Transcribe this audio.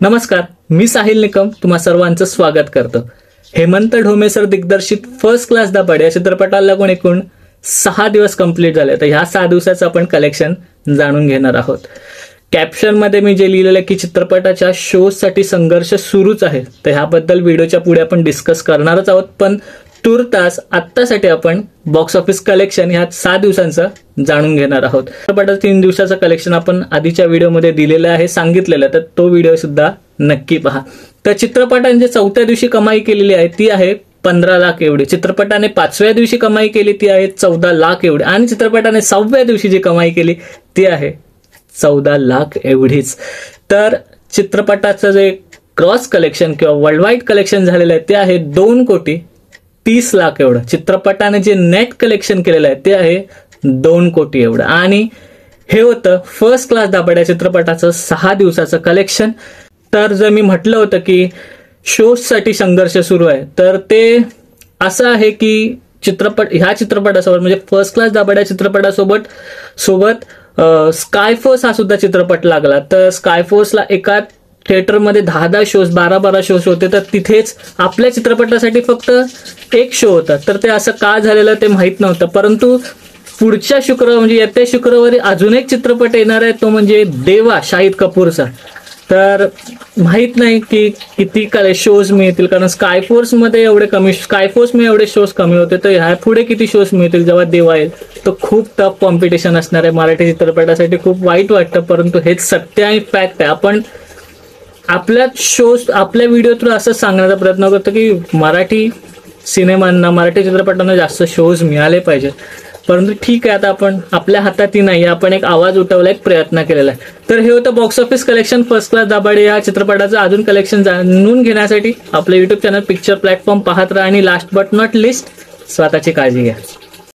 नमस्कार, मी साहिल निकम तुम्हा सर्वांचं स्वागत करतो। हेमंत ढोमे सर दिग्दर्शित फर्स्ट क्लास दाभाडे या चित्रपटाला लागून एकूण 6 दिवस कंप्लीट झाले। तर ह्या 6 दिवसाचं आपण कलेक्शन जाणून घेणार आहोत। कॅप्शन मध्ये मी जे लिहिलेलं की चित्रपटाच्या शोज साठी संघर्ष सुरूच आहे, तर ह्याबद्दल व्हिडिओच्या पुढे आपण डिस्कस करणारच आहोत। पण तुर्तास आत्तासाठी आपण बॉक्स ऑफिस कलेक्शन ह्या 6 दिवसांचं जाणून घेणार आहोत। चित्रपटाचं 3 दिवसाचं कलेक्शन आपण आधीच्या व्हिडिओमध्ये दिलेलं आहे, सांगितलेलं, तर तो व्हिडिओ सुद्धा नक्की पहा। तर चित्रपटाने जे 4थ्या दिवशी कमाई केलेली आहे ती आहे 15 लाख एवढी। चित्रपटाने 5व्या दिवशी कमाई केली ती आहे 14 लाख एवढी आणि चित्रपटाने 6व्या दिवशी जी कमाई केली ती आहे 14 लाख एवढीच। तर चित्रपटाचं जे क्रॉस कलेक्शन किंवा वर्ल्ड वाईड कलेक्शन झालेलं आहे ते आहे 2,30,00,000 एवढं। चित्रपटाने जे नेट कलेक्शन केलेलं आहे ते आहे 2 कोटी एवढं। आणि हे होतं फर्स्ट क्लास दाभाडे या चित्रपटाचं 6 दिवसाचं कलेक्शन। तर जर मी म्हटलं होतं की शोज साठी संघर्ष सुरू आहे, तर ते असं आहे की ह्या चित्रपटासोबत म्हणजे फर्स्ट क्लास दाभाडे या चित्रपटासोबत स्कायफोर्स हा सुद्धा चित्रपट लागला। तर स्कायफोर्सला एका थिएटरमध्ये 10 शोज 12 शोज होते, तर तिथेच आपल्या चित्रपटासाठी फक्त 1 शो होता। तर ते असं का झालेलं ते माहित नव्हतं, परंतु पुढच्या म्हणजे येत्या शुक्रवारी अजून एक चित्रपट येणार आहे, तो म्हणजे देवा शाहिद कपूरचा। तर माहित नाही की किती शोज मिळतील, कारण स्कायफोर्स मध्ये एवढे शोज कमी होते, तर ह्या पुढे किती शोज मिळतील जेव्हा देवा येईल। तो खूप टफ कॉम्पिटिशन असणार आहे मराठी चित्रपटासाठी। खूप वाईट वाटतं, परंतु हेच सत्य आणि फॅक्ट आहे। आपण आपल्या व्हिडिओ थ्रू असं सांगण्याचा प्रयत्न करतो की मराठी सिनेमांना, मराठी चित्रपटांना जास्त शोज मिळाले पाहिजे, परंतु ठीक आहे, आता आपण आपल्या हातातही नाही, आपण एक आवाज उठवला, एक प्रयत्न केलेला आहे। तर हे होतं box office collection first class Dabhade या चित्रपटाचं। अजून कलेक्शन जाणून घेण्यासाठी आपलं युट्यूब चॅनल पिक्चर प्लॅटफॉर्म पाहत राहा आणि लास्ट बट नॉट लिस्ट स्वतःची काळजी घ्या।